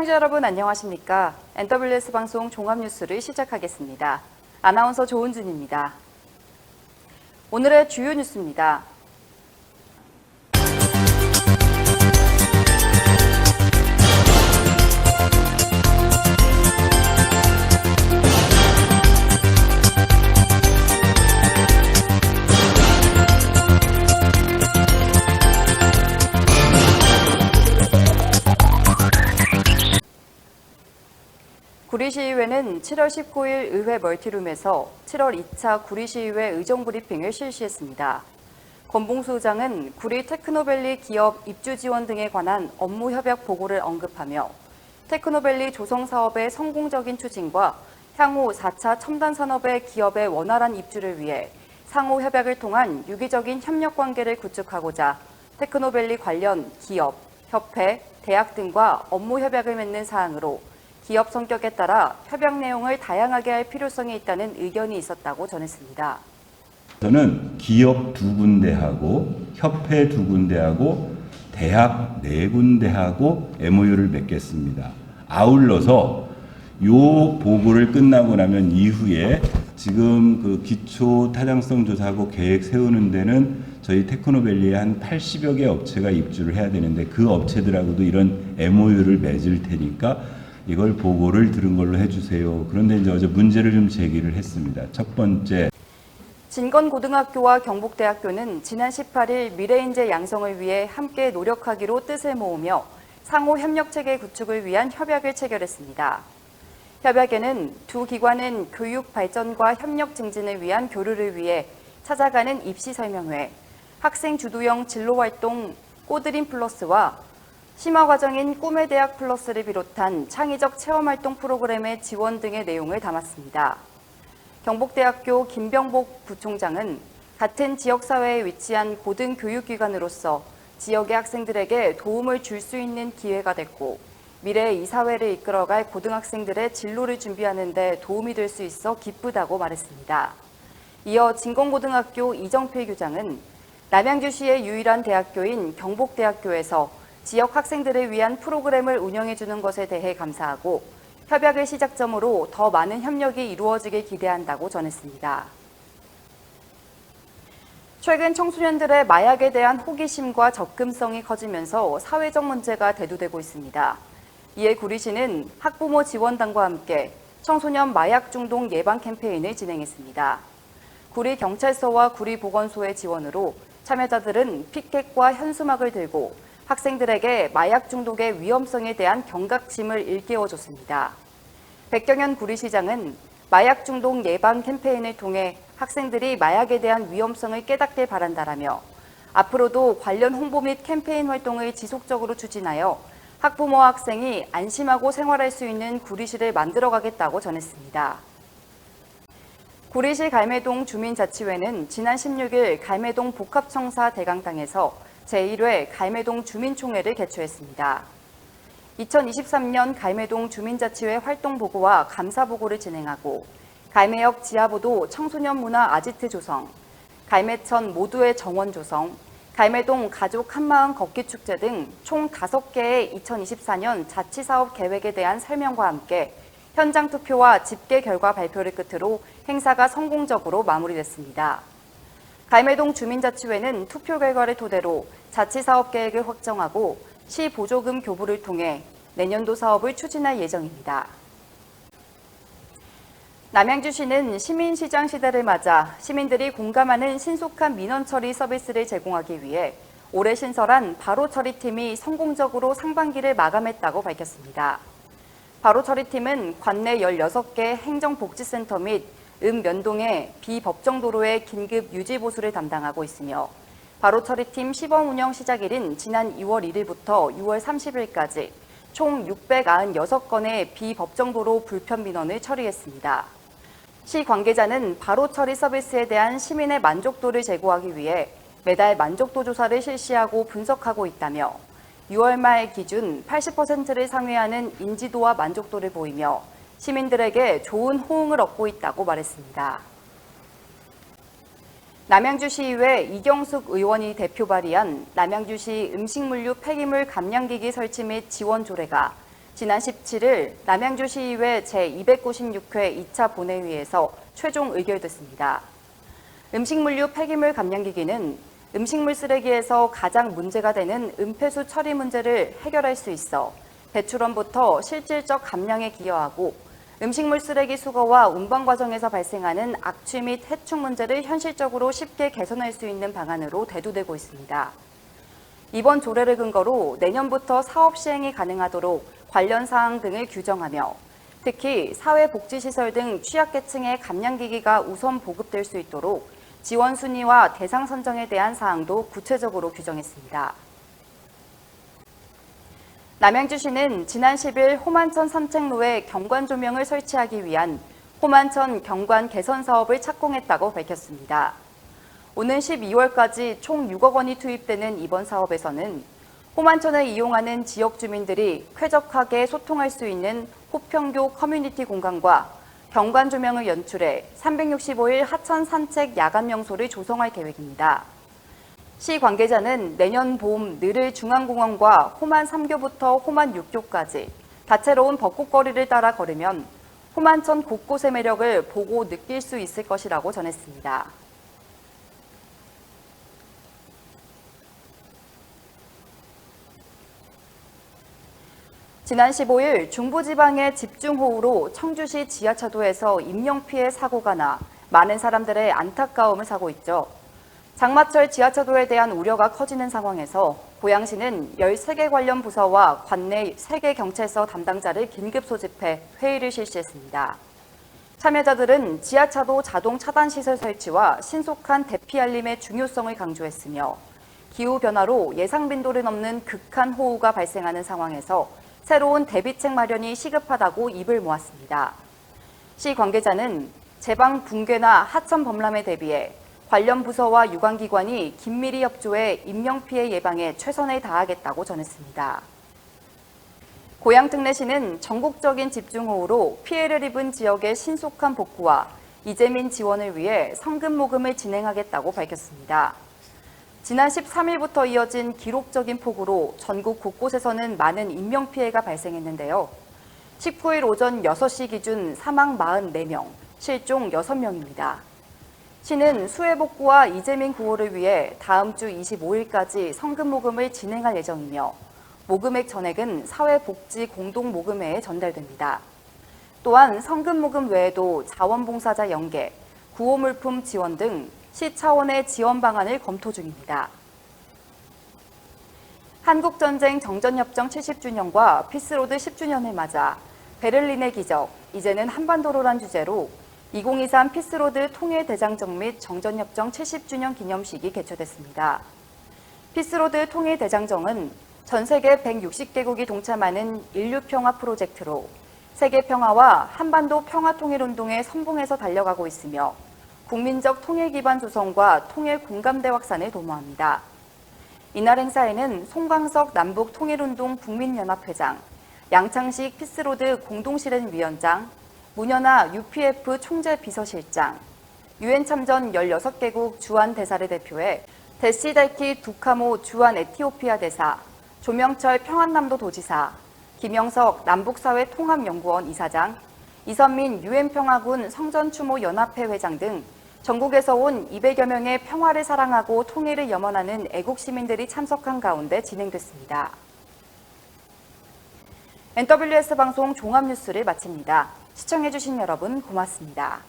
시청자 여러분 안녕하십니까? NWS 방송 종합뉴스를 시작하겠습니다. 아나운서 조은준입니다. 오늘의 주요 뉴스입니다. 구리시의회는 7월 19일 의회 멀티룸에서 7월 2차 구리시의회 의정브리핑을 실시했습니다. 권봉수 의장은 구리 테크노밸리 기업 입주 지원 등에 관한 업무 협약 보고를 언급하며 테크노밸리 조성 사업의 성공적인 추진과 향후 4차 첨단 산업의 기업의 원활한 입주를 위해 상호 협약을 통한 유기적인 협력 관계를 구축하고자 테크노밸리 관련 기업, 협회, 대학 등과 업무 협약을 맺는 사항으로 기업 성격에 따라 협약 내용을 다양하게 할 필요성이 있다는 의견이 있었다고 전했습니다. 저는 기업 2군데하고 협회 2군데하고 대학 4군데하고 MOU를 맺겠습니다. 아울러서 요 보고를 끝나고 나면 이후에 지금 그 기초 타당성 조사하고 계획 세우는 데는 저희 테크노밸리에 한 80여 개 업체가 입주를 해야 되는데 그 업체들하고도 이런 MOU를 맺을 테니까 이걸 보고를 들은 걸로 해주세요. 그런데 이제 어제 문제를 좀 제기를 했습니다. 첫 번째. 진건고등학교와 경북대학교는 지난 18일 미래인재 양성을 위해 함께 노력하기로 뜻을 모으며 상호 협력체계 구축을 위한 협약을 체결했습니다. 협약에는 두 기관은 교육 발전과 협력 증진을 위한 교류를 위해 찾아가는 입시 설명회, 학생 주도형 진로활동 꼬드림 플러스와 심화과정인 꿈의 대학 플러스를 비롯한 창의적 체험활동 프로그램의 지원 등의 내용을 담았습니다. 경북대학교 김병복 부총장은 같은 지역사회에 위치한 고등교육기관으로서 지역의 학생들에게 도움을 줄 수 있는 기회가 됐고 미래의 이 사회를 이끌어갈 고등학생들의 진로를 준비하는 데 도움이 될 수 있어 기쁘다고 말했습니다. 이어 진건고등학교 이정필 교장은 남양주시의 유일한 대학교인 경북대학교에서 지역 학생들을 위한 프로그램을 운영해주는 것에 대해 감사하고 협약을 시작점으로 더 많은 협력이 이루어지길 기대한다고 전했습니다. 최근 청소년들의 마약에 대한 호기심과 접근성이 커지면서 사회적 문제가 대두되고 있습니다. 이에 구리시는 학부모 지원단과 함께 청소년 마약 중독 예방 캠페인을 진행했습니다. 구리경찰서와 구리보건소의 지원으로 참여자들은 피켓과 현수막을 들고 학생들에게 마약 중독의 위험성에 대한 경각심을 일깨워줬습니다. 백경현 구리시장은 마약 중독 예방 캠페인을 통해 학생들이 마약에 대한 위험성을 깨닫길 바란다라며 앞으로도 관련 홍보 및 캠페인 활동을 지속적으로 추진하여 학부모와 학생이 안심하고 생활할 수 있는 구리시를 만들어가겠다고 전했습니다. 구리시 갈매동 주민자치회는 지난 16일 갈매동 복합청사 대강당에서 제1회 갈매동 주민총회를 개최했습니다. 2023년 갈매동 주민자치회 활동보고와 감사보고를 진행하고 갈매역 지하보도 청소년 문화 아지트 조성, 갈매천 모두의 정원 조성, 갈매동 가족 한마음 걷기 축제 등 총 5개의 2024년 자치사업 계획에 대한 설명과 함께 현장 투표와 집계 결과 발표를 끝으로 행사가 성공적으로 마무리됐습니다. 갈매동 주민자치회는 투표 결과를 토대로 자치사업 계획을 확정하고 시 보조금 교부를 통해 내년도 사업을 추진할 예정입니다. 남양주시는 시민시장 시대를 맞아 시민들이 공감하는 신속한 민원 처리 서비스를 제공하기 위해 올해 신설한 바로처리팀이 성공적으로 상반기를 마감했다고 밝혔습니다. 바로처리팀은 관내 16개 행정복지센터 및 면동의 비법정 도로의 긴급 유지 보수를 담당하고 있으며 바로처리팀 시범 운영 시작일인 지난 2월 1일부터 6월 30일까지 총 696건의 비법정 도로 불편 민원을 처리했습니다. 시 관계자는 바로처리 서비스에 대한 시민의 만족도를 제고하기 위해 매달 만족도 조사를 실시하고 분석하고 있다며 6월 말 기준 80%를 상회하는 인지도와 만족도를 보이며 시민들에게 좋은 호응을 얻고 있다고 말했습니다. 남양주시의회 이경숙 의원이 대표 발의한 남양주시 음식물류 폐기물 감량기기 설치 및 지원 조례가 지난 17일 남양주시의회 제296회 2차 본회의에서 최종 의결됐습니다. 음식물류 폐기물 감량기기는 음식물 쓰레기에서 가장 문제가 되는 음폐수 처리 문제를 해결할 수 있어 배출원부터 실질적 감량에 기여하고 음식물 쓰레기 수거와 운반 과정에서 발생하는 악취 및 해충 문제를 현실적으로 쉽게 개선할 수 있는 방안으로 대두되고 있습니다. 이번 조례를 근거로 내년부터 사업 시행이 가능하도록 관련 사항 등을 규정하며 특히 사회복지시설 등 취약계층의 감량기기가 우선 보급될 수 있도록 지원 순위와 대상 선정에 대한 사항도 구체적으로 규정했습니다. 남양주시는 지난 10일 호만천 산책로에 경관 조명을 설치하기 위한 호만천 경관 개선 사업을 착공했다고 밝혔습니다. 오는 12월까지 총 6억 원이 투입되는 이번 사업에서는 호만천을 이용하는 지역 주민들이 쾌적하게 소통할 수 있는 호평교 커뮤니티 공간과 경관 조명을 연출해 365일 하천 산책 야간 명소를 조성할 계획입니다. 시 관계자는 내년 봄 느를 중앙공원과 호만 3교부터 호만 6교까지 다채로운 벚꽃거리를 따라 걸으면 호만천 곳곳의 매력을 보고 느낄 수 있을 것이라고 전했습니다. 지난 15일 중부지방의 집중호우로 청주시 지하차도에서 인명피해 사고가 나 많은 사람들의 안타까움을 사고 있죠. 장마철 지하차도에 대한 우려가 커지는 상황에서 고양시는 13개 관련 부서와 관내 3개 경찰서 담당자를 긴급 소집해 회의를 실시했습니다. 참여자들은 지하차도 자동 차단 시설 설치와 신속한 대피 알림의 중요성을 강조했으며 기후변화로 예상 빈도를 넘는 극한 호우가 발생하는 상황에서 새로운 대비책 마련이 시급하다고 입을 모았습니다. 시 관계자는 제방 붕괴나 하천 범람에 대비해 관련 부서와 유관기관이 긴밀히 협조해 인명피해 예방에 최선을 다하겠다고 전했습니다. 고양특례시는 전국적인 집중호우로 피해를 입은 지역의 신속한 복구와 이재민 지원을 위해 성금 모금을 진행하겠다고 밝혔습니다. 지난 13일부터 이어진 기록적인 폭우로 전국 곳곳에서는 많은 인명피해가 발생했는데요. 19일 오전 6시 기준 사망 44명, 실종 6명입니다. 시는 수해 복구와 이재민 구호를 위해 다음 주 25일까지 성금 모금을 진행할 예정이며 모금액 전액은 사회복지공동모금회에 전달됩니다. 또한 성금 모금 외에도 자원봉사자 연계, 구호물품 지원 등 시 차원의 지원 방안을 검토 중입니다. 한국전쟁 정전협정 70주년과 피스로드 10주년을 맞아 베를린의 기적, 이제는 한반도로란 주제로 2023 피스로드 통일대장정 및 정전협정 70주년 기념식이 개최됐습니다. 피스로드 통일대장정은 전 세계 160개국이 동참하는 인류평화 프로젝트로 세계 평화와 한반도 평화통일운동의 선봉에서 달려가고 있으며 국민적 통일 기반 조성과 통일 공감대 확산을 도모합니다. 이날 행사에는 송광석 남북통일운동 국민연합회장, 양창식 피스로드 공동실행위원장, 문현아 UPF 총재비서실장, 유엔 참전 16개국 주한 대사를 대표해 데시달키 두카모 주한 에티오피아 대사, 조명철 평안남도 도지사, 김영석 남북사회통합연구원 이사장, 이선민 유엔평화군 성전추모연합회 회장 등 전국에서 온 200여 명의 평화를 사랑하고 통일을 염원하는 애국 시민들이 참석한 가운데 진행됐습니다. NWS 방송 종합뉴스를 마칩니다. 시청해주신 여러분 고맙습니다.